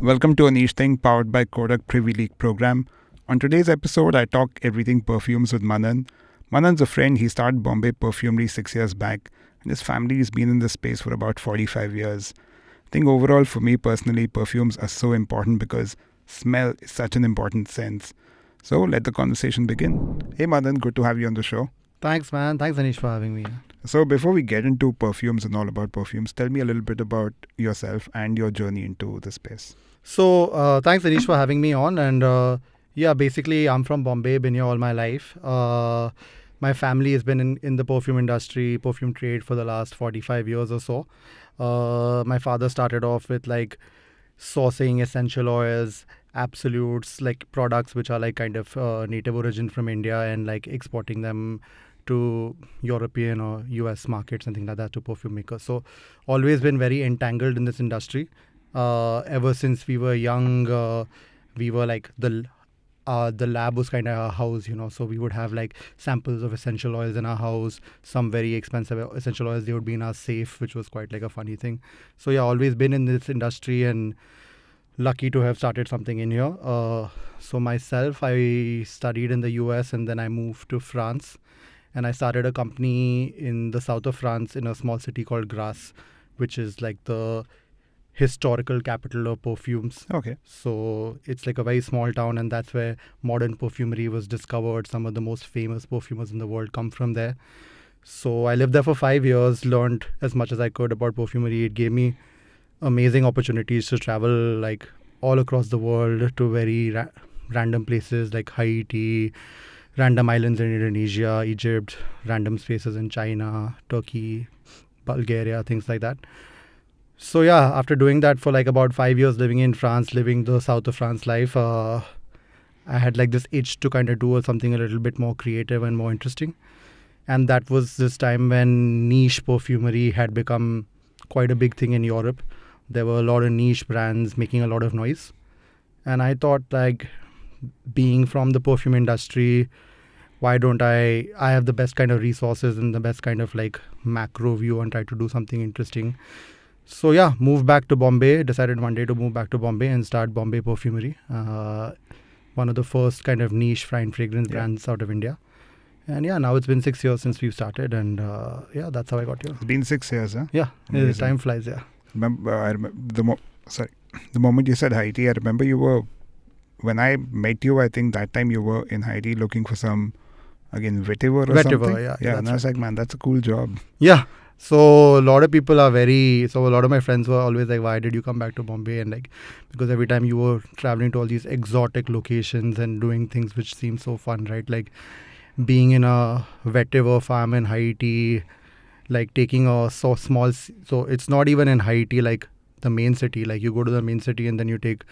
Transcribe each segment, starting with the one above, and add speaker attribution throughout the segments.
Speaker 1: Welcome to Aneesh Thing, powered by Kotak Privy League Programme. On today's episode, I talk everything perfumes with Manan. Manan's a friend. He started Bombay Perfumery 6 years back, and his family has been in this space for about 45 years. I think overall, for me personally, perfumes are so important because smell is such an important sense. So let the conversation begin. Hey Manan, good to have you on the show.
Speaker 2: Thanks, man. Thanks, Aneesh, for having me.
Speaker 1: So before we get into perfumes and all about perfumes, tell me a little bit about yourself and your journey into the space.
Speaker 2: So, thanks, Aneesh, for having me on. And basically, I'm from Bombay, been here all my life. My family has been in the perfume industry, perfume trade for the last 45 years or so. My father started off with like sourcing essential oils, absolutes, like products which are like kind of native origin from India and like exporting them to European or US markets and things like that to perfume makers. So always been very entangled in this industry. Ever since we were young, we were like the lab was kind of our house, so we would have like samples of essential oils in our house. Some very expensive essential oils, they would be in our safe, which was quite like a funny thing. So yeah, always been in this industry and lucky to have started something in here. So myself, I studied in the US and then I moved to France. And I started a company in the south of France in a small city called Grasse, which is like the historical capital of perfumes.
Speaker 1: Okay.
Speaker 2: So it's like a very small town, and that's where modern perfumery was discovered. Some of the most famous perfumers in the world come from there. So I lived there for 5 years, learned as much as I could about perfumery. It gave me amazing opportunities to travel like all across the world to very random places like Haiti, random islands in Indonesia, Egypt, random spaces in China, Turkey, Bulgaria, things like that. So yeah, after doing that for like about 5 years living in France, living the south of France life, I had like this itch to kind of do something a little bit more creative and more interesting. And that was this time when niche perfumery had become quite a big thing in Europe. There were a lot of niche brands making a lot of noise. And I thought like, being from the perfume industry, why don't I have the best kind of resources and the best kind of like macro view and try to do something interesting. So yeah, moved back to Bombay, decided one day to move back to Bombay and start Bombay Perfumery, one of the first kind of niche fine fragrance brands out of India. And yeah, now it's been 6 years since we've started, and that's how I got here.
Speaker 1: It's been 6 years, huh?
Speaker 2: Yeah, time flies, yeah.
Speaker 1: The moment you said Haiti, I remember when I met you, I think that time you were in Haiti looking for some, again, vetiver or something.
Speaker 2: Vetiver,
Speaker 1: yeah. And I was like, man, that's a cool job.
Speaker 2: Yeah. So a lot of people a lot of my friends were always like, why did you come back to Bombay? And like, because every time you were traveling to all these exotic locations and doing things which seem so fun, right? Like being in a vetiver farm in Haiti, like taking a so it's not even in Haiti, like the main city, like you go to the main city and then you take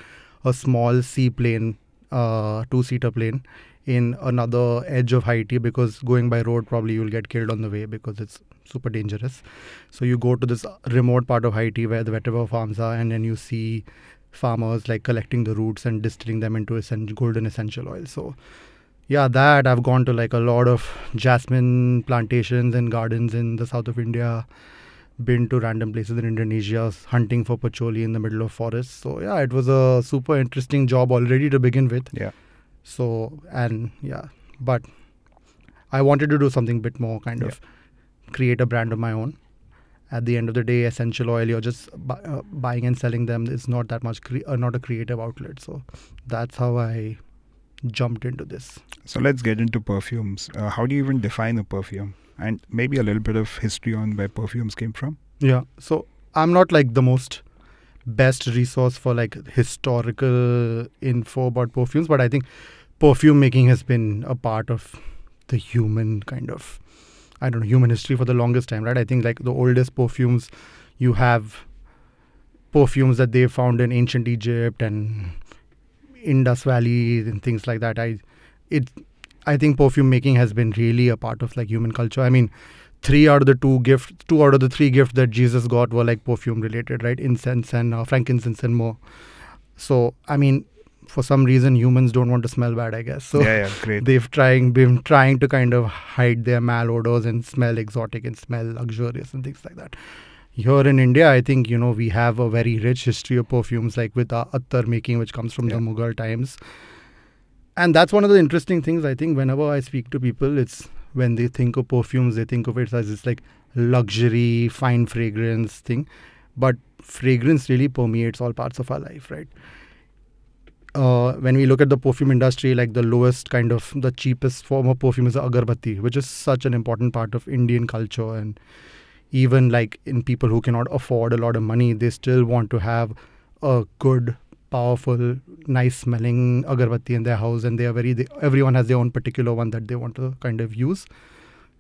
Speaker 2: a small seaplane, 2-seater plane in another edge of Haiti, because going by road probably you'll get killed on the way because it's super dangerous. So you go to this remote part of Haiti where the vetiver farms are, and then you see farmers like collecting the roots and distilling them into golden essential oil. So yeah, that I've gone to like a lot of jasmine plantations and gardens in the south of India, been to random places in Indonesia, hunting for patchouli in the middle of forests. So yeah, it was a super interesting job already to begin with.
Speaker 1: Yeah.
Speaker 2: So, but I wanted to do something a bit more kind of create a brand of my own. At the end of the day, essential oil, you're just buying and selling them. It's not that much, not a creative outlet. So that's how I jumped into this.
Speaker 1: So let's get into perfumes. How do you even define a perfume? And maybe a little bit of history on where perfumes came from.
Speaker 2: Yeah. So I'm not like the most best resource for like historical info about perfumes, but I think perfume making has been a part of the human kind of, human history for the longest time, right? I think like the oldest perfumes, you have perfumes that they found in ancient Egypt and Indus Valley and things like that. I think perfume making has been really a part of like human culture. I mean, 2 out of the 3 gifts that Jesus got were like perfume related, right? Incense and frankincense and more. So, I mean, for some reason, humans don't want to smell bad, I guess. So
Speaker 1: great.
Speaker 2: They've been trying to kind of hide their malodors and smell exotic and smell luxurious and things like that. Here in India, I think, we have a very rich history of perfumes, like with our attar making, which comes from the Mughal times. And that's one of the interesting things. I think whenever I speak to people, it's when they think of perfumes, they think of it as this like luxury, fine fragrance thing. But fragrance really permeates all parts of our life, right? When we look at the perfume industry, like the cheapest form of perfume is agarbatti, which is such an important part of Indian culture. And even like in people who cannot afford a lot of money, they still want to have a good, powerful, nice smelling agarbatti in their house, and everyone has their own particular one that they want to kind of use.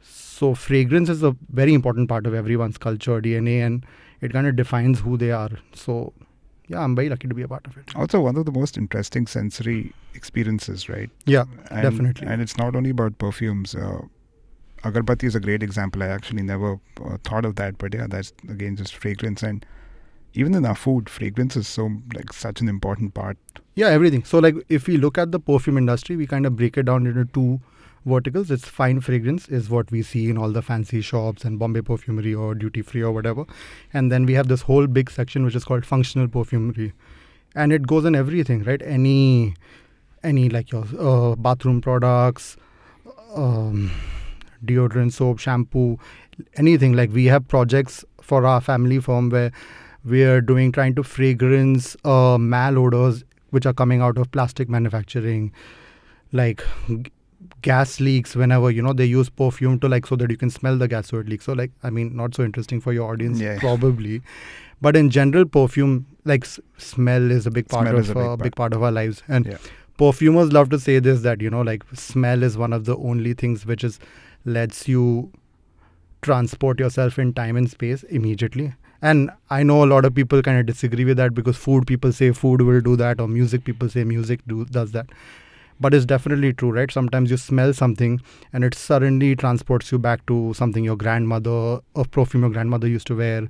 Speaker 2: So fragrance is a very important part of everyone's culture, DNA, and it kind of defines who they are. So yeah, I'm very lucky to be a part of it.
Speaker 1: Also, one of the most interesting sensory experiences, right?
Speaker 2: Yeah, definitely.
Speaker 1: And it's not only about perfumes. Agarbatti is a great example. I actually never thought of that, but yeah, that's again just fragrance. And even in our food, fragrance is such an important part.
Speaker 2: Yeah, everything. So like if we look at the perfume industry, we kind of break it down into two verticals. It's fine fragrance is what we see in all the fancy shops and Bombay Perfumery or duty free or whatever. And then we have this whole big section which is called functional perfumery. And it goes in everything, right? Any like your bathroom products, deodorant, soap, shampoo, anything. Like we have projects for our family firm where we are trying to fragrance malodors which are coming out of plastic manufacturing, like gas leaks. Whenever they use perfume to so that you can smell the gas so it leaks. So not so interesting for your audience probably, but in general, perfume smell is a big part of our lives. And perfumers love to say this, that smell is one of the only things which lets you transport yourself in time and space immediately. And I know a lot of people kind of disagree with that, because people say food will do that, or people say music does that. But it's definitely true, right? Sometimes you smell something and it suddenly transports you back to something a perfume your grandmother used to wear,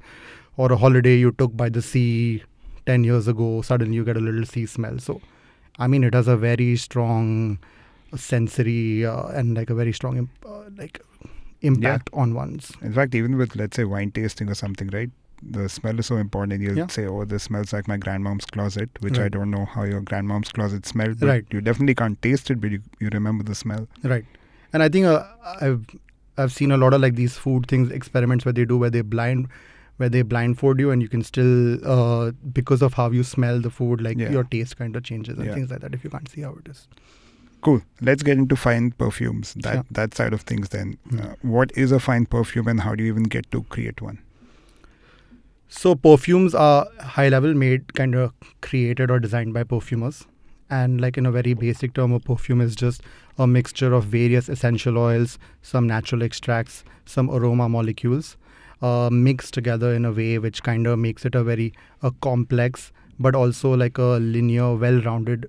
Speaker 2: or a holiday you took by the sea 10 years ago. Suddenly you get a little sea smell. So, it has a very strong sensory and a very strong impact on one's.
Speaker 1: In fact, even with, let's say, wine tasting or something, right? The smell is so important. You'll say, oh, this smells like my grandmom's closet, which I don't know how your grandmom's closet smelled, but you definitely can't taste it, but you remember the smell.
Speaker 2: Right. And I think I've seen a lot of these food things, experiments where they blindfold you, and you can still, because of how you smell the food, your taste kind of changes and things like that, if you can't see how it is.
Speaker 1: Cool. Let's get into fine perfumes, that side of things then. What is a fine perfume, and how do you even get to create one?
Speaker 2: So perfumes are high level made, kind of created or designed by perfumers. And in a very basic term, a perfume is just a mixture of various essential oils, some natural extracts, some aroma molecules, mixed together in a way which kind of makes it a complex, but also a linear, well-rounded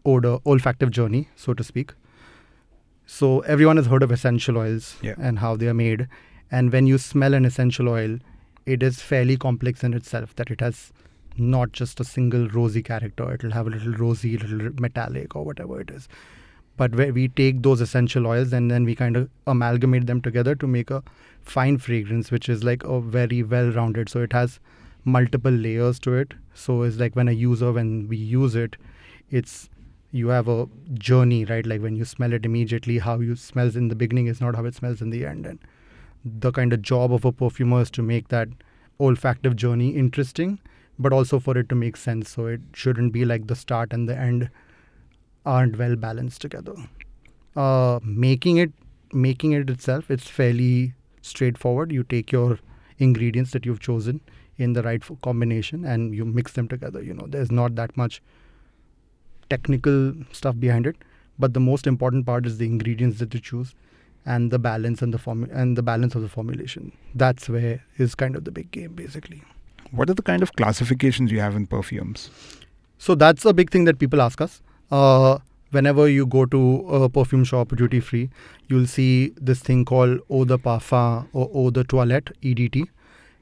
Speaker 2: olfactive journey, so to speak. So everyone has heard of essential oils and how they are made. And when you smell an essential oil, it is fairly complex in itself, that it has not just a single rosy character. It will have a little rosy, little metallic, or whatever it is. But where we take those essential oils and then we kind of amalgamate them together to make a fine fragrance, which is a very well-rounded. So it has multiple layers to it. So it's when we use it, you have a journey, right? When you smell it immediately, how you smells in the beginning is not how it smells in the end. And the kind of job of a perfumer is to make that olfactive journey interesting, but also for it to make sense. So it shouldn't be the start and the end aren't well balanced together. Making it itself, it's fairly straightforward. You take your ingredients that you've chosen in the right combination and you mix them together. There's not that much technical stuff behind it, but the most important part is the ingredients that you choose and the balance and the balance of the formulation. That's where is kind of the big game, basically.
Speaker 1: What are the kind of classifications you have in perfumes?
Speaker 2: So that's a big thing that people ask us. Whenever you go to a perfume shop or duty free, you'll see this thing called eau de parfum or eau de toilette, EDT.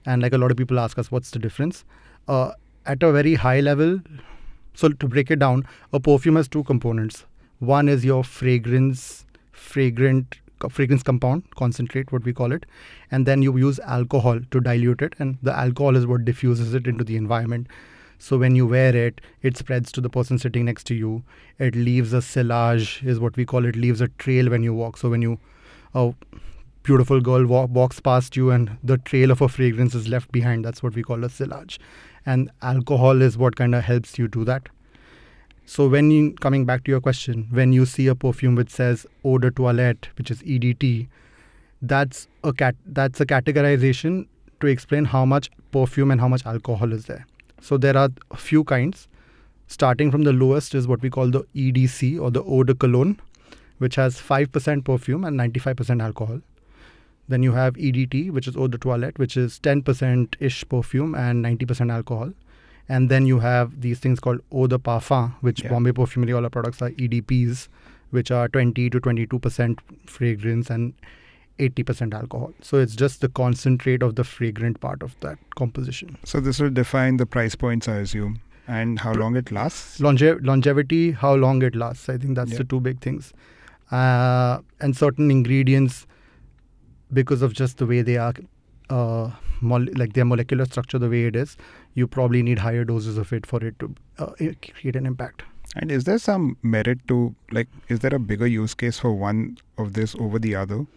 Speaker 2: And a lot of people ask us, what's the difference? At a very high level, so to break it down, a perfume has two components. One is your fragrant fragrance compound, concentrate, what we call it. And then you use alcohol to dilute it. And the alcohol is what diffuses it into the environment. So when you wear it, it spreads to the person sitting next to you. It leaves a sillage, is what we call it, leaves a trail when you walk. So when a beautiful girl walks past you and the trail of a fragrance is left behind, that's what we call a sillage. And alcohol is what kind of helps you do that. So coming back to your question, when you see a perfume which says eau de toilette, which is EDT, that's a categorization to explain how much perfume and how much alcohol is there. So there are a few kinds. Starting from the lowest is what we call the EDC, or the eau de cologne, which has 5% perfume and 95% alcohol. Then you have EDT, which is eau de toilette, which is 10%-ish perfume and 90% alcohol. And then you have these things called eau de parfum, which Bombay Perfumery, all our products are EDPs, which are 20 to 22% fragrance and 80% alcohol. So it's just the concentrate of the fragrant part of that composition.
Speaker 1: So this will define the price points, I assume, and how long it lasts?
Speaker 2: Longevity, how long it lasts. I think that's the two big things. And certain ingredients, because of just the way they are, like their molecular structure, the way it is, you probably need higher doses of it for it to create an impact.
Speaker 1: And is there some merit to, is there a bigger use case for one of this over the other?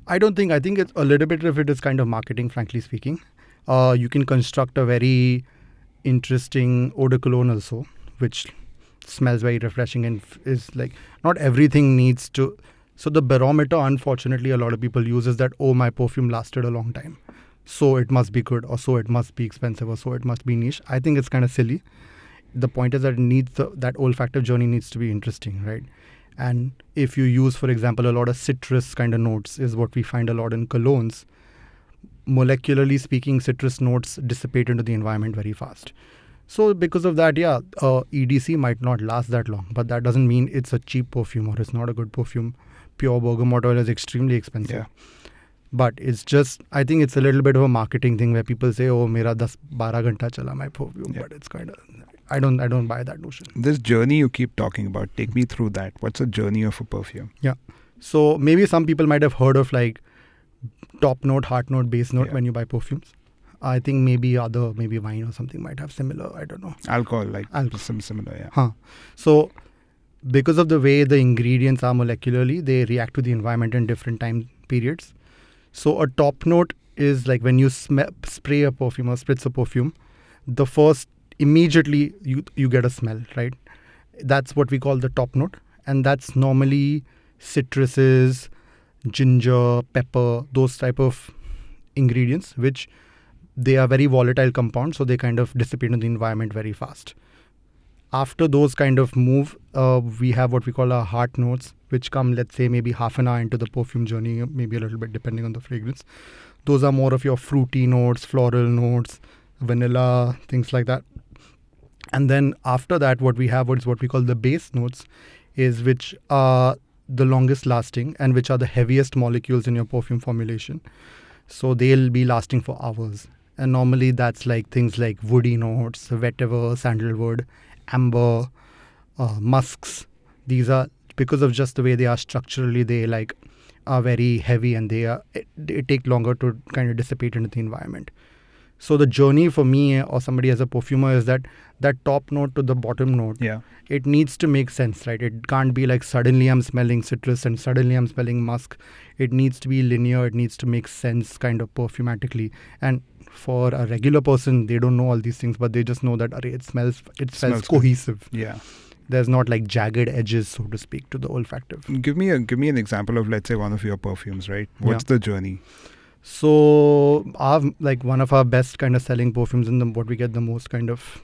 Speaker 2: I think it's a little bit of it is kind of marketing, frankly speaking. You can construct a very interesting eau de cologne also, which smells very refreshing and is like, not everything needs to. So the barometer, unfortunately, a lot of people use is that, my perfume lasted a long time, so it must be good, or so it must be expensive, or so it must be niche. I think it's kind of silly. The point is that that olfactive journey needs to be interesting, right? And if you use, for example, a lot of citrus kind of notes, is what we find a lot in colognes. Molecularly speaking, citrus notes dissipate into the environment very fast. So because of that, EDC might not last that long, but that doesn't mean it's a cheap perfume or it's not a good perfume. Pure bergamot oil is extremely expensive.
Speaker 1: Yeah.
Speaker 2: But it's just, I think it's a little bit of a marketing thing where people say, mera 10-12 ghanta chala my perfume. But it's kind of, I don't buy that notion.
Speaker 1: This journey you keep talking about, take me through that. What's a journey of a perfume?
Speaker 2: Yeah. So maybe some people might have heard of like top note, heart note, base note when you buy perfumes. I think maybe wine or something might have similar, I don't know.
Speaker 1: Alcohol, similar, yeah.
Speaker 2: So because of the way the ingredients are molecularly, they react to the environment in different time periods. So a top note is like when you spray a perfume or spritz a perfume, the first, immediately you get a smell, right? That's what we call the top note. And that's normally citruses, ginger, pepper, those type of ingredients, which they are very volatile compounds, so they kind of dissipate in the environment very fast. After those kind of move, we have what we call our heart notes, which come, let's say, maybe half an hour into the perfume journey, maybe a little bit depending on the fragrance. Those are more of your fruity notes, floral notes, vanilla, things like that. And then after that, what we have is what we call the base notes, is which are the longest lasting and which are the heaviest molecules in your perfume formulation. So they'll be lasting for hours. And normally that's like things like woody notes, vetiver, sandalwood, amber, musks. These are, because of just the way they are structurally, they are very heavy and they take longer to kind of dissipate into the environment. So the journey for me or somebody as a perfumer is that top note to the bottom note, it needs to make sense, right? It can't be like suddenly I'm smelling citrus and suddenly I'm smelling musk. It needs to be linear. It needs to make sense kind of perfumatically. And for a regular person, they don't know all these things, but they just know that it smells cohesive.
Speaker 1: Yeah.
Speaker 2: There's not like jagged edges, so to speak, to the olfactive.
Speaker 1: Give me an example of, let's say, one of your perfumes, right? What's the journey?
Speaker 2: So one of our best kind of selling perfumes and what we get the most kind of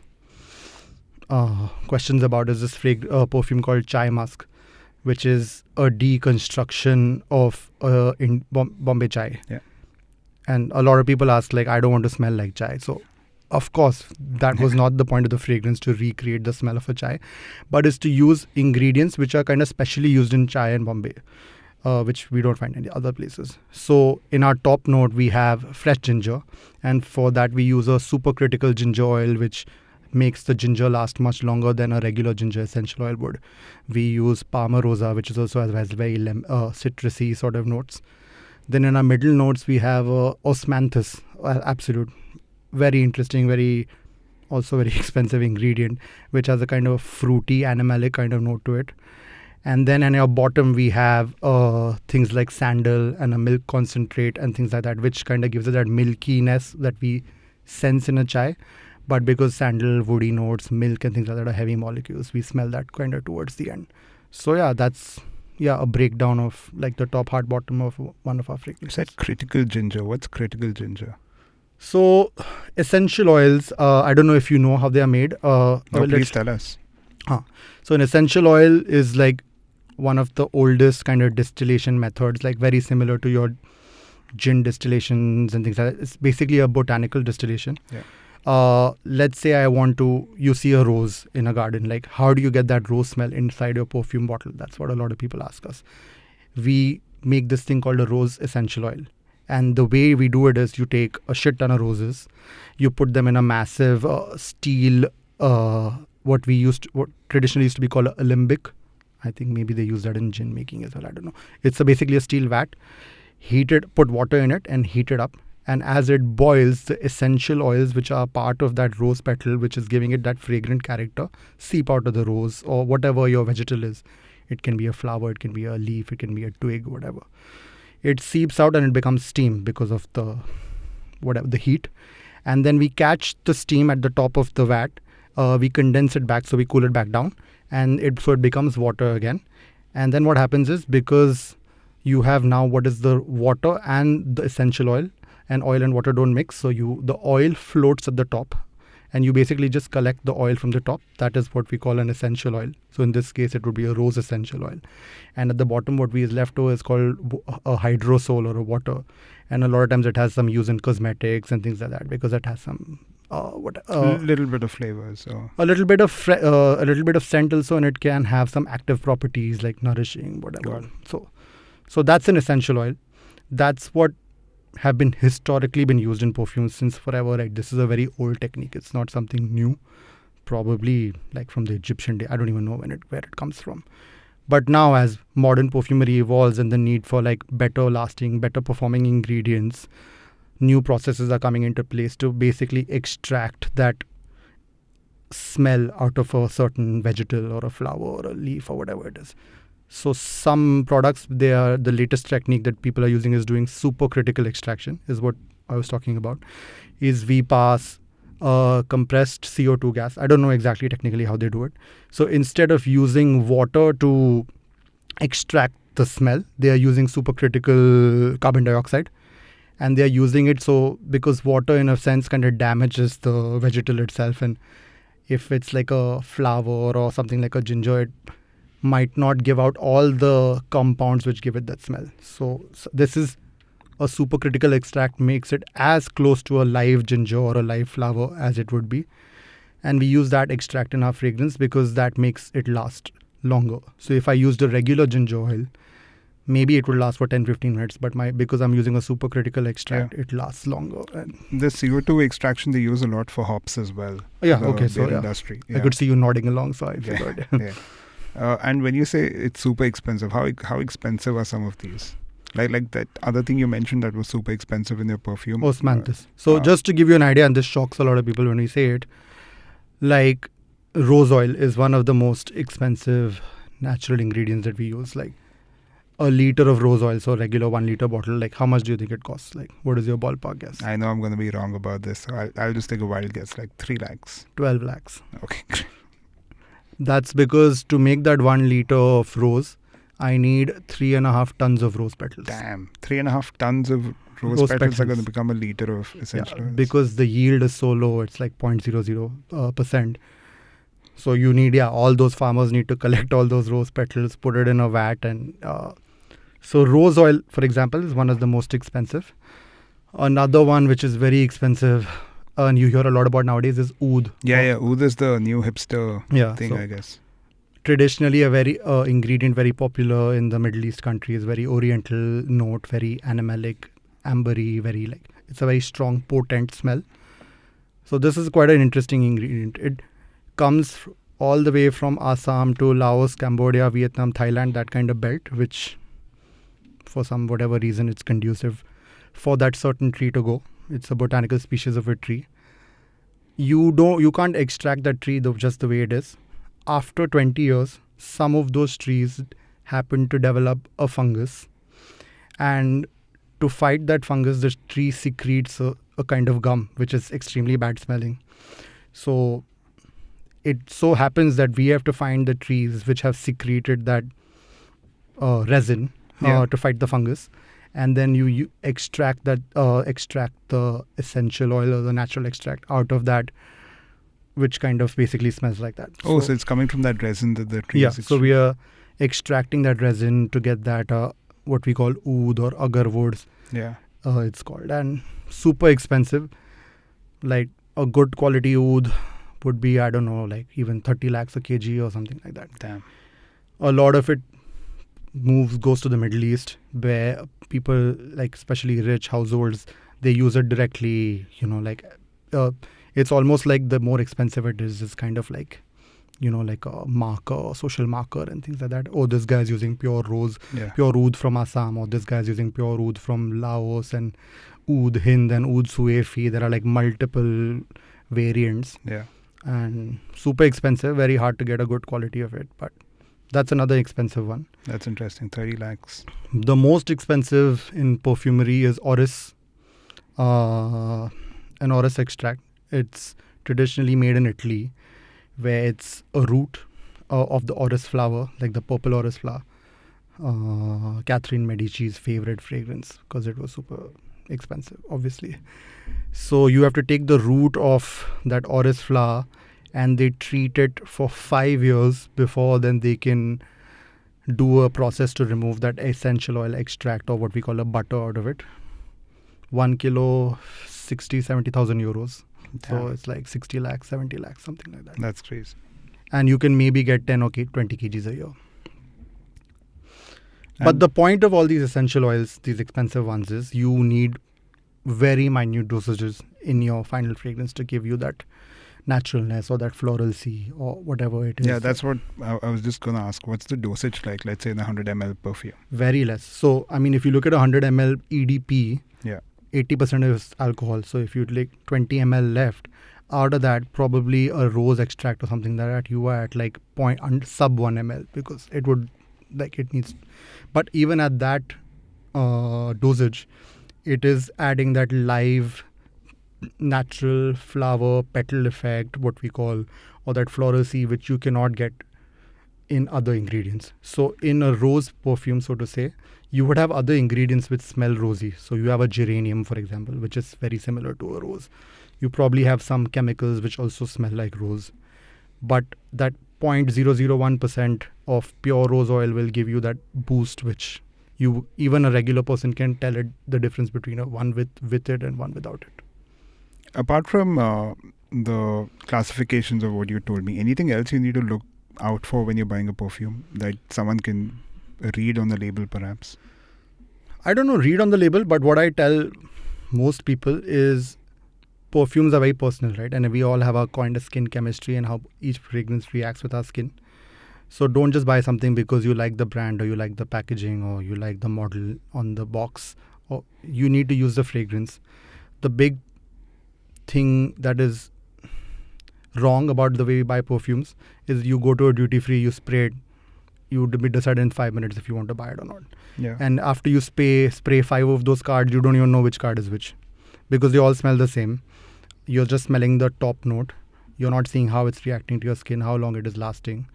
Speaker 2: questions about is this perfume called Chai Musk, which is a deconstruction of in Bombay chai.
Speaker 1: Yeah.
Speaker 2: And a lot of people ask, I don't want to smell like chai. So, of course, that was not the point of the fragrance, to recreate the smell of a chai, but is to use ingredients which are kind of specially used in chai in Bombay, which we don't find in the other places. So, in our top note, we have fresh ginger. And for that, we use a supercritical ginger oil, which makes the ginger last much longer than a regular ginger essential oil would. We use Palmarosa, which is also has very citrusy sort of notes. Then in our middle notes, we have Osmanthus, absolute, very interesting, also very expensive ingredient, which has a kind of fruity, animalic kind of note to it. And then in our bottom, we have things like sandal and a milk concentrate and things like that, which kind of gives it that milkiness that we sense in a chai. But because sandal, woody notes, milk and things like that are heavy molecules, we smell that kind of towards the end. So yeah, that's a breakdown of like the top, heart, bottom of one of our fragrances.
Speaker 1: You said critical ginger. What's critical ginger?
Speaker 2: So essential oils, I don't know if you know how they are made.
Speaker 1: Please tell us.
Speaker 2: So an essential oil is like one of the oldest kind of distillation methods, like very similar to your gin distillations and things like that. It's basically a botanical distillation.
Speaker 1: Yeah.
Speaker 2: Let's say you see a rose in a garden. Like, how do you get that rose smell inside your perfume bottle? That's what a lot of people ask us. We make this thing called a rose essential oil. And the way we do it is you take a shit ton of roses, you put them in a massive steel, what traditionally used to be called an alembic. I think maybe they use that in gin making as well. I don't know. It's basically a steel vat. Put water in it and heat it up. And as it boils, the essential oils, which are part of that rose petal, which is giving it that fragrant character, seep out of the rose or whatever your vegetal is. It can be a flower, it can be a leaf, it can be a twig, whatever. It seeps out and it becomes steam because of the heat. And then we catch the steam at the top of the vat. We condense it back, so we cool it back down. And it becomes water again. And then what happens is, because you have now what is the water and the essential oil, and oil and water don't mix, so the oil floats at the top, and you basically just collect the oil from the top. That is what we call an essential oil. So in this case, it would be a rose essential oil. And at the bottom, what we is left over is called a hydrosol or a water. And a lot of times it has some use in cosmetics and things like that, because it has some
Speaker 1: little bit of flavors, so
Speaker 2: a little bit of scent also, and it can have some active properties like nourishing, whatever. So that's an essential oil. That's what have been historically been used in perfumes since forever. Right? This is a very old technique. It's not something new. Probably like from the Egyptian day. I don't even know where it comes from. But now, as modern perfumery evolves and the need for like better lasting, better performing ingredients, new processes are coming into place to basically extract that smell out of a certain vegetal or a flower or a leaf or whatever it is. So some products, the latest technique that people are using is doing supercritical extraction, is what I was talking about. Is we pass compressed CO2 gas. I don't know exactly technically how they do it. So instead of using water to extract the smell, they are using supercritical carbon dioxide. And they are using it because water in a sense kind of damages the vegetal itself. And if it's like a flower or something like a ginger, it might not give out all the compounds which give it that smell. So this is a supercritical extract, makes it as close to a live ginger or a live flower as it would be. And we use that extract in our fragrance because that makes it last longer. So if I used a regular ginger oil, maybe it would last for 10-15 minutes, but because I'm using a supercritical extract, it lasts longer. And
Speaker 1: the CO2 extraction they use a lot for hops as well.
Speaker 2: Yeah, okay, so
Speaker 1: industry.
Speaker 2: I could see you nodding along, so I figured.
Speaker 1: Yeah. And when you say it's super expensive, how expensive are some of these? Like that other thing you mentioned that was super expensive in your perfume.
Speaker 2: Osmanthus. So just to give you an idea, and this shocks a lot of people when we say it, like rose oil is one of the most expensive natural ingredients that we use. Like a liter of rose oil, so regular 1 liter bottle, like how much do you think it costs? Like what is your ballpark guess?
Speaker 1: I know I'm going to be wrong about this, so I'll just take a wild guess, like 3 lakhs.
Speaker 2: 12 lakhs.
Speaker 1: Okay, great.
Speaker 2: That's because to make that 1 liter of rose, I need 3.5 tons of rose petals.
Speaker 1: Damn, 3.5 tons of rose petals are going to become a liter of essential oils.
Speaker 2: Because the yield is so low, it's like 0.00%. So you need, all those farmers need to collect all those rose petals, put it in a vat. And so rose oil, for example, is one of the most expensive. Another one which is very expensive, and you hear a lot about nowadays, is oud.
Speaker 1: Oud is the new hipster thing, I guess.
Speaker 2: Traditionally, a very ingredient very popular in the Middle East countries, very oriental note, very animalic, ambery, it's a very strong, potent smell. So this is quite an interesting ingredient. It comes all the way from Assam to Laos, Cambodia, Vietnam, Thailand, that kind of belt, which for some whatever reason it's conducive for that certain tree to go. It's a botanical species of a tree. You can't extract that tree just the way it is. After 20 years, some of those trees happen to develop a fungus, and to fight that fungus, the tree secretes a kind of gum which is extremely bad smelling. So it so happens that we have to find the trees which have secreted that resin to fight the fungus, and then you extract the essential oil or the natural extract out of that, which kind of basically smells like that.
Speaker 1: So it's coming from that resin that the tree is.
Speaker 2: So we are extracting that resin to get that what we call oud or agar woods. It's called, and super expensive. Like a good quality oud would be, I don't know, like even 30 lakhs a kg or something like that.
Speaker 1: Damn.
Speaker 2: A lot of it goes to the Middle East, where people, like especially rich households, they use it directly. It's almost like the more expensive it is, it's kind of like, like a marker, social marker and things like that. Oh, this guy's using pure pure oud from Assam, or this guy's using pure oud from Laos, and oud Hind and oud Suefi. There are like multiple variants. And super expensive, very hard to get a good quality of it. But that's another expensive one.
Speaker 1: That's interesting, 30 lakhs.
Speaker 2: The most expensive in perfumery is orris, an orris extract. It's traditionally made in Italy, where it's a root of the orris flower, like the purple orris flower. Catherine Medici's favorite fragrance, because it was super expensive, obviously. So you have to take the root of that orris flower, and they treat it for 5 years before then they can do a process to remove that essential oil extract, or what we call a butter, out of it. 1 kilo, 70,000 euros.
Speaker 1: Damn.
Speaker 2: So it's like 60 lakhs, 70 lakhs, something like that.
Speaker 1: That's crazy.
Speaker 2: And you can maybe get 10 or 20 kgs a year. But the point of all these essential oils, these expensive ones, is you need very minute dosages in your final fragrance to give you that naturalness or that floralcy or whatever it is.
Speaker 1: Yeah, that's what I was just going to ask. What's the dosage like, let's say in a 100 ml perfume?
Speaker 2: Very less. So, I mean, if you look at 100 ml EDP, 80% is alcohol. So if you take 20 ml left, out of that, probably a rose extract or something like that, you are at like sub 1 ml, because it would, like, it needs. But even at that dosage, it is adding that live, natural flower petal effect, what we call, or that floralcy, which you cannot get in other ingredients. So in a rose perfume, so to say, you would have other ingredients which smell rosy. So you have a geranium, for example, which is very similar to a rose. You probably have some chemicals which also smell like rose. But that 0.001% of pure rose oil will give you that boost, which even a regular person can tell the difference between one with it and one without it.
Speaker 1: Apart from the classifications of what you told me, anything else you need to look out for when you're buying a perfume that someone can read on the label, perhaps?
Speaker 2: I don't know, read on the label, but what I tell most people is perfumes are very personal, right? And we all have our kind of skin chemistry and how each fragrance reacts with our skin. So don't just buy something because you like the brand, or you like the packaging, or you like the model on the box. Or you need to use the fragrance. The big thing that is wrong about the way we buy perfumes is you go to a duty free, you spray it, you decide in 5 minutes if you want to buy it or not. And after you spray 5 of those cards, you don't even know which card is which, because they all smell the same. You're just smelling the top note. You're not seeing how it's reacting to your skin, how long it is lasting.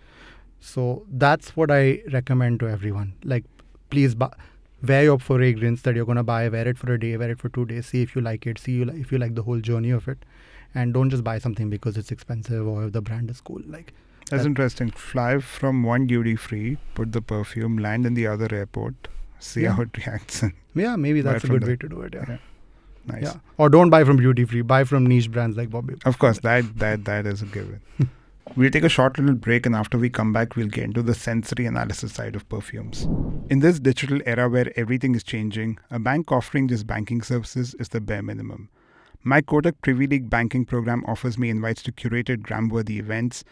Speaker 2: So that's what I recommend to everyone. Like, please wear your fragrance that you're going to buy, wear it for a day, wear it for 2 days, see if you like it, see if you like the whole journey of it. And don't just buy something because it's expensive or if the brand is cool. Like,
Speaker 1: that's interesting. Fly from one duty free, put the perfume, land in the other airport, see how it reacts.
Speaker 2: Yeah, maybe that's a good way to do it. Yeah.
Speaker 1: Nice.
Speaker 2: Yeah. Or don't buy from duty free, buy from niche brands like Bombay.
Speaker 1: Of course, that is a given. We'll take a short little break, and after we come back, we'll get into the sensory analysis side of perfumes. In this digital era where everything is changing, a bank offering just banking services is the bare minimum. My Kotak Privy League banking program offers me invites to curated gram-worthy events,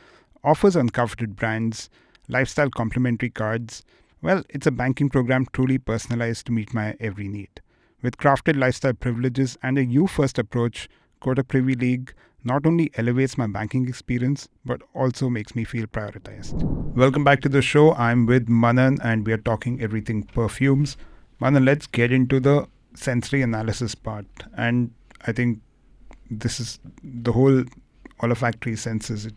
Speaker 1: offers on coveted brands, lifestyle complimentary cards. Well, it's a banking program truly personalized to meet my every need. With crafted lifestyle privileges and a you-first approach, Kotak Privy League not only elevates my banking experience, but also makes me feel prioritized. Welcome back to the show. I'm with Manan and we are talking everything perfumes. Manan, let's get into the sensory analysis part. And I think this is the whole olfactory senses.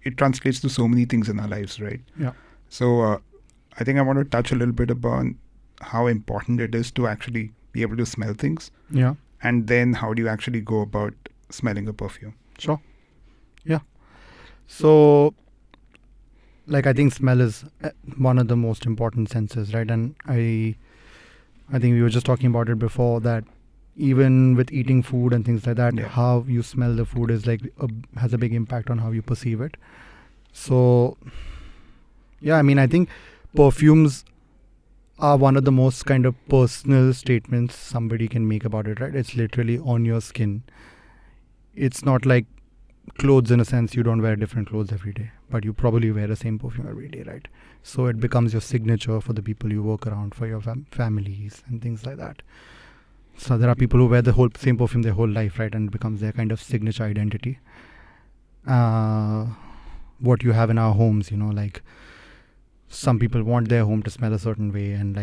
Speaker 1: It translates to so many things in our lives, right?
Speaker 2: Yeah.
Speaker 1: So I think I want to touch a little bit upon how important it is to actually be able to smell things.
Speaker 2: Yeah.
Speaker 1: And then how do you actually go about smelling a perfume?
Speaker 2: Sure. Yeah. So, I think smell is one of the most important senses, right? And I think we were just talking about it before that even with eating food and things like that, how you smell the food is has a big impact on how you perceive it. So, yeah, I think perfumes are one of the most kind of personal statements somebody can make about it, right? It's literally on your skin. It's not like clothes in a sense. You don't wear different clothes every day, but you probably wear the same perfume every day, right? So it becomes your signature for the people you work around, for your families and things like that. So there are people who wear the same perfume their whole life, right? And it becomes their kind of signature identity. What you have in our homes, some people want their home to smell a certain way and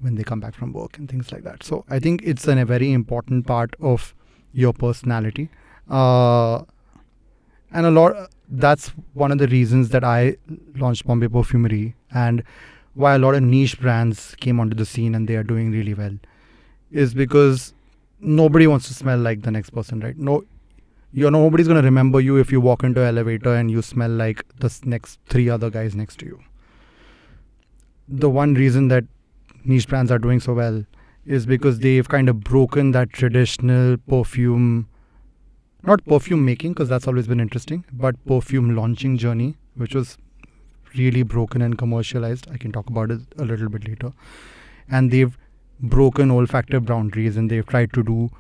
Speaker 2: when they come back from work and things like that. So I think it's a very important part of your personality. And that's one of the reasons that I launched Bombay Perfumery and why a lot of niche brands came onto the scene and they are doing really well is because nobody wants to smell like the next person, right? Nobody's going to remember you if you walk into an elevator and you smell like the next 3 other guys next to you. The one reason that niche brands are doing so well is because they've kind of broken that traditional perfume, not perfume making, because that's always been interesting, but perfume launching journey, which was really broken and commercialized. I can talk about it a little bit later. And they've broken olfactive boundaries and they've tried to do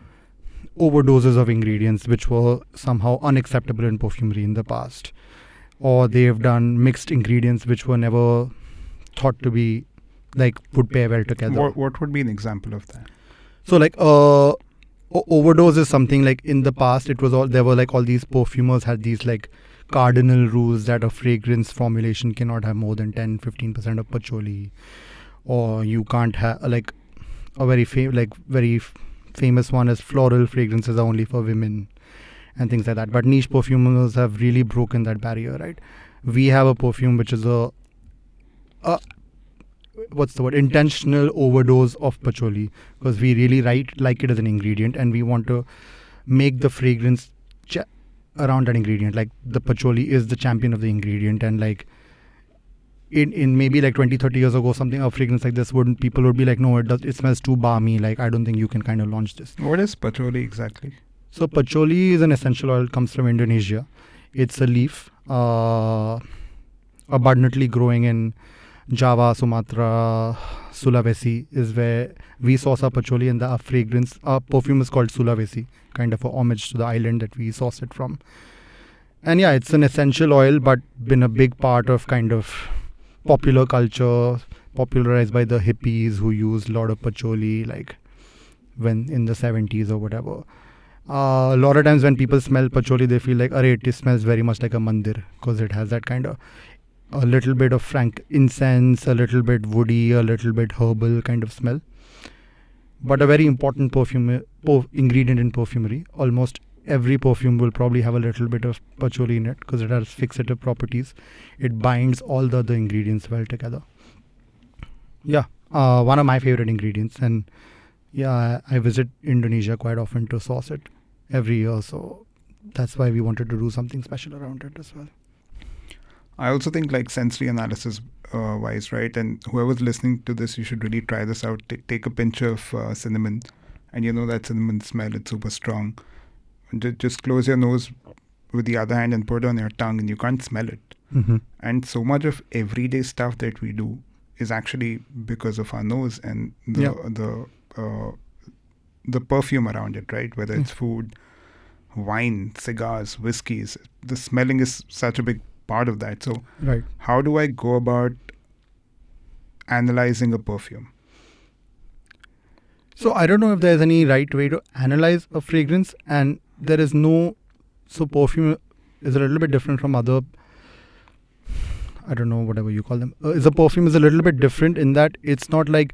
Speaker 2: overdoses of ingredients which were somehow unacceptable in perfumery in the past. Or they've done mixed ingredients which were never thought to be would pair well together.
Speaker 1: What would be an example of that?
Speaker 2: So overdose is something in the past it was there were all these perfumers had these cardinal rules that a fragrance formulation cannot have more than 10-15% of patchouli, or you can't have a very famous one is floral fragrances are only for women and things like that. But niche perfumers have really broken that barrier, right? We have a perfume which is intentional overdose of patchouli, because we really like it as an ingredient and we want to make the fragrance around that ingredient. The patchouli is the champion of the ingredient, and in maybe 20-30 years ago, a fragrance like this people would be no, it smells too balmy, I don't think you can kind of launch this.
Speaker 1: What is patchouli exactly?
Speaker 2: So patchouli is an essential oil, comes from Indonesia. It's a leaf abundantly growing in Java, Sumatra, Sulawesi is where we source our patchouli, and our perfume is called Sulawesi, kind of a homage to the island that we source it from. And yeah, it's an essential oil, but been a big part of kind of popular culture, popularized by the hippies who used a lot of patchouli, when in the 70s or whatever. A lot of times when people smell patchouli, they feel it smells very much like a mandir, because it has that kind of a little bit of frank incense, a little bit woody, a little bit herbal kind of smell. But a very important ingredient in perfumery. Almost every perfume will probably have a little bit of patchouli in it because it has fixative properties. It binds all the other ingredients well together. Yeah, one of my favorite ingredients. And yeah, I visit Indonesia quite often to source it every year. So that's why we wanted to do something special around it as well.
Speaker 1: I also think sensory analysis wise, right? And whoever's listening to this, you should really try this out. Take a pinch of cinnamon, and that cinnamon smell, it's super strong. Just close your nose with the other hand and put it on your tongue, and you can't smell it.
Speaker 2: Mm-hmm.
Speaker 1: And so much of everyday stuff that we do is actually because of our nose and the perfume around it, right? Whether it's food, wine, cigars, whiskeys. The smelling is such a big part of that. So
Speaker 2: Right.
Speaker 1: how do I go about analyzing a perfume?
Speaker 2: So I don't know if there's any right way to analyze a fragrance, and there is no. So perfume is a little bit different from other. I don't know, whatever you call them. Is a perfume is a little bit different in that it's not like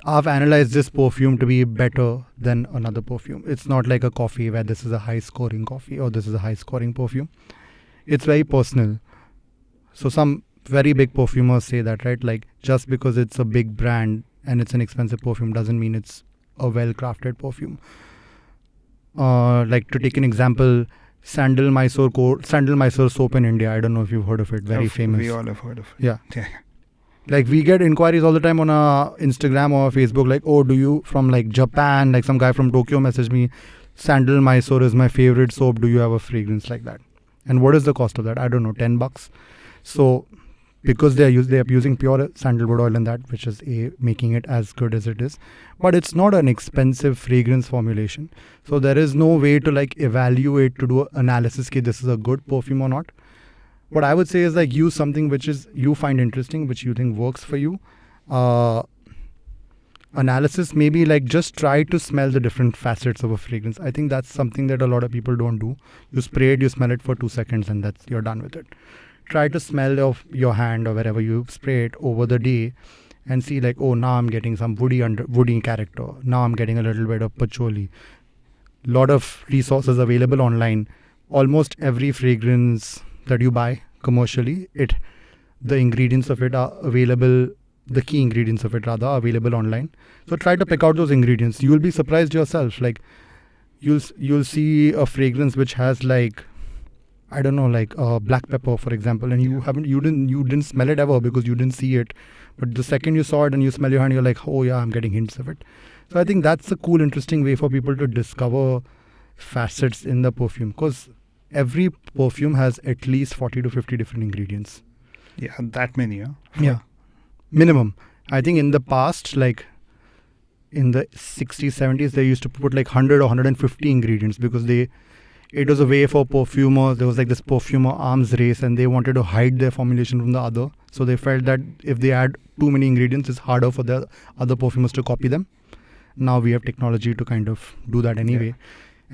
Speaker 2: I've analyzed this perfume to be better than another perfume. It's not like a coffee where this is a high scoring coffee or this is a high scoring perfume. It's very personal. So some very big perfumers say that, right? Like just because it's a big brand and it's an expensive perfume doesn't mean it's a well crafted perfume. Like to take an example, Sandal Mysore soap in India. I don't know if you've heard of it. Very famous.
Speaker 1: We all have heard of it.
Speaker 2: Yeah.
Speaker 1: Yeah.
Speaker 2: Like we get inquiries all the time on Instagram or Facebook, like, oh, do you from like Japan? Like some guy from Tokyo messaged me, Sandal Mysore is my favorite soap. Do you have a fragrance like that? And what is the cost of that? I don't know, $10. So because they are using pure sandalwood oil in that, which is making it as good as it is. But it's not an expensive fragrance formulation. So there is no way to like evaluate, to do an analysis that this is a good perfume or not. What I would say is like use something which is you find interesting, which you think works for you. Analysis, maybe like just try to smell the different facets of a fragrance. I think that's something that a lot of people don't do. You spray it, you smell it for 2 seconds, and you're done with it. Try to smell of your hand or wherever you spray it over the day and see like, oh, now I'm getting some woody character. Now I'm getting a little bit of patchouli. Lot of resources available online. Almost every fragrance that you buy commercially, the ingredients of it are available, the key ingredients of it rather are available online. So try to pick out those ingredients. You will be surprised yourself. Like you'll see a fragrance which has like, I don't know, like black pepper, for example, and you didn't smell it ever because you didn't see it. But the second you saw it and you smell your hand, you're like, oh yeah, I'm getting hints of it. So I think that's a cool, interesting way for people to discover facets in the perfume, because every perfume has at least 40 to 50 different ingredients.
Speaker 1: Yeah, that many, huh?
Speaker 2: Yeah. Minimum. I think in the past, like in the 60s, 70s, they used to put like 100 or 150 ingredients because it was a way for perfumers. There was like this perfumer arms race and they wanted to hide their formulation from the other. So they felt that if they add too many ingredients, it's harder for the other perfumers to copy them. Now we have technology to kind of do that anyway. Yeah.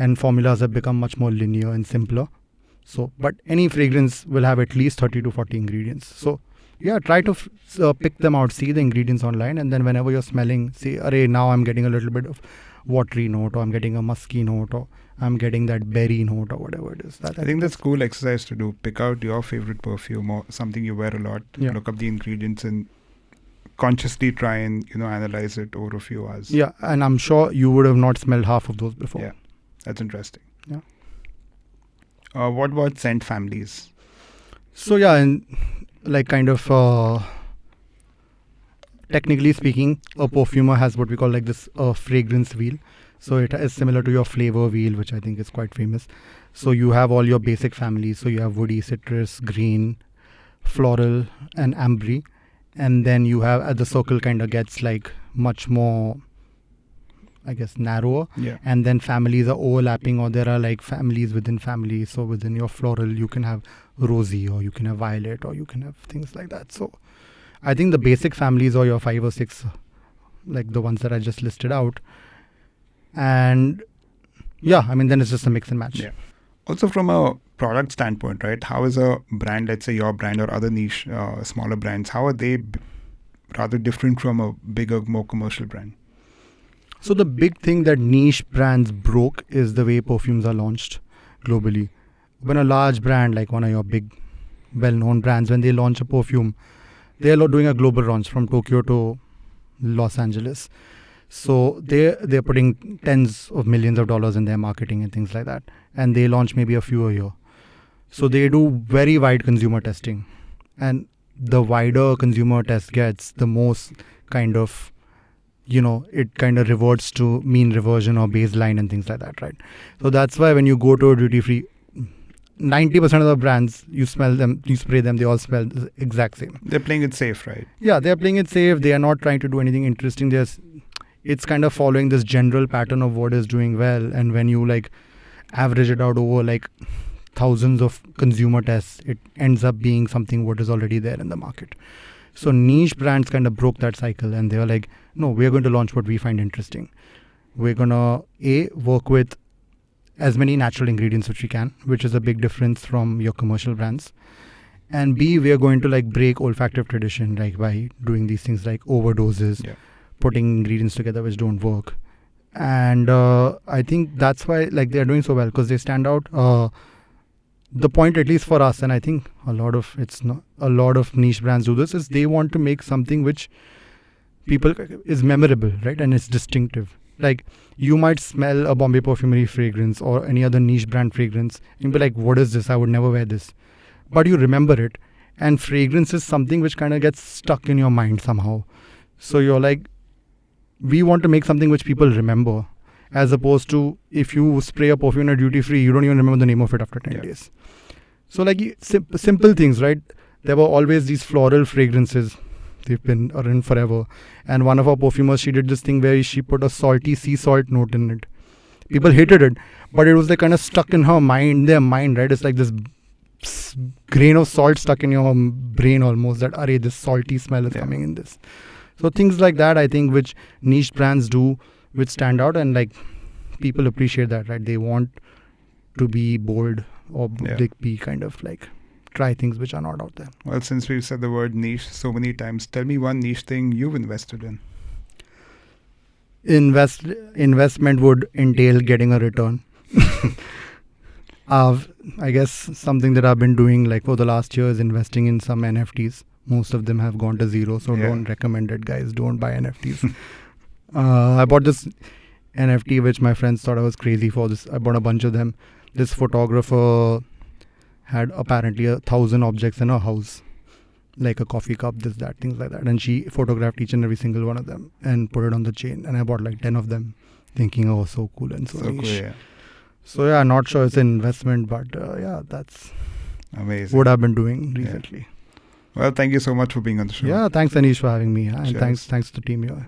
Speaker 2: And formulas have become much more linear and simpler. So, but any fragrance will have at least 30 to 40 ingredients. So yeah, try to pick them out, see the ingredients online, and then whenever you're smelling, say, array, now I'm getting a little bit of watery note, or I'm getting a musky note, or I'm getting that berry note, or whatever it is.
Speaker 1: I think that's cool exercise to do. Pick out your favorite perfume or something you wear a lot. Yeah. Look up the ingredients and consciously try and analyze it over a few hours.
Speaker 2: Yeah, and I'm sure you would have not smelled half of those before.
Speaker 1: Yeah, that's interesting.
Speaker 2: Yeah.
Speaker 1: What about scent families?
Speaker 2: So yeah, and like kind of technically speaking, a perfumer has what we call like this fragrance wheel. So it is similar to your flavor wheel, which I think is quite famous. So you have all your basic families. So you have woody, citrus, green, floral, and ambery. And then you have the circle kind of gets like much more, I guess, narrower.
Speaker 1: Yeah.
Speaker 2: And then families are overlapping, or there are like families within families. So within your floral, you can have rosy, or you can have violet, or you can have things like that. So I think the basic families are your 5 or 6, like the ones that I just listed out. And yeah, I mean, then it's just a mix and match.
Speaker 1: Yeah. Also from a product standpoint, right? How is a brand, let's say your brand or other niche, smaller brands, how are they rather different from a bigger, more commercial brand?
Speaker 2: So the big thing that niche brands broke is the way perfumes are launched globally. When a large brand, like one of your big, well-known brands, when they launch a perfume, they are doing a global launch from Tokyo to Los Angeles. So they're putting tens of millions of dollars in their marketing and things like that. And they launch maybe a few a year. So they do very wide consumer testing. And the wider consumer test gets, the most kind of, it kind of reverts to mean reversion or baseline and things like that, right? So that's why when you go to a duty free, 90% of the brands, you smell them, you spray them, they all smell the exact same.
Speaker 1: They're playing it safe, right?
Speaker 2: Yeah, they're playing it safe. They are not trying to do anything interesting. It's kind of following this general pattern of what is doing well. And when you average it out over like thousands of consumer tests, it ends up being something what is already there in the market. So niche brands kind of broke that cycle, and they were like, no, we're going to launch what we find interesting. We're going to work with as many natural ingredients which we can, which is a big difference from your commercial brands. And B, we are going to like break olfactive tradition, like by doing these things like overdoses, putting ingredients together which don't work. And I think that's why like they are doing so well, because they stand out. The point, at least for us, and I think a lot of niche brands do this, is they want to make something which people is memorable, right? And it's distinctive. Like you might smell a Bombay Perfumery fragrance or any other niche brand fragrance and be like, what is this? I would never wear this. But you remember it. And fragrance is something which kind of gets stuck in your mind somehow. So you're like, we want to make something which people remember, as opposed to if you spray a perfume at duty free, you don't even remember the name of it after 10 days. So like simple things, right? There were always these floral fragrances. They've been around forever. And one of our perfumers, she did this thing where she put a salty sea salt note in it. People hated it, but it was like kind of stuck in their mind, right? It's like this grain of salt stuck in your brain almost, that this salty smell is coming in this. So things like that, I think, which niche brands do, which stand out, and like people appreciate that, right? They want to be bold or be kind of like try things which are not out there.
Speaker 1: Well, since we've said the word niche so many times, tell me one niche thing you've invested in.
Speaker 2: Investment would entail getting a return. I guess something that I've been doing like for the last year is investing in some NFTs. Most of them have gone to zero, so don't recommend it, guys. Don't buy NFTs. I bought this NFT which my friends thought I was crazy for. This I bought a bunch of them. This photographer had apparently 1,000 objects in her house, like a coffee cup, this, that, things like that. And she photographed each and every single one of them and put it on the chain. And I bought like 10 of them, thinking, oh, so cool and so niche.
Speaker 1: Cool,
Speaker 2: So yeah, not sure it's an investment, but that's
Speaker 1: amazing.
Speaker 2: What I've been doing recently.
Speaker 1: Well, thank you so much for being on the show.
Speaker 2: Yeah, thanks Aneesh for having me. And thanks to the team here.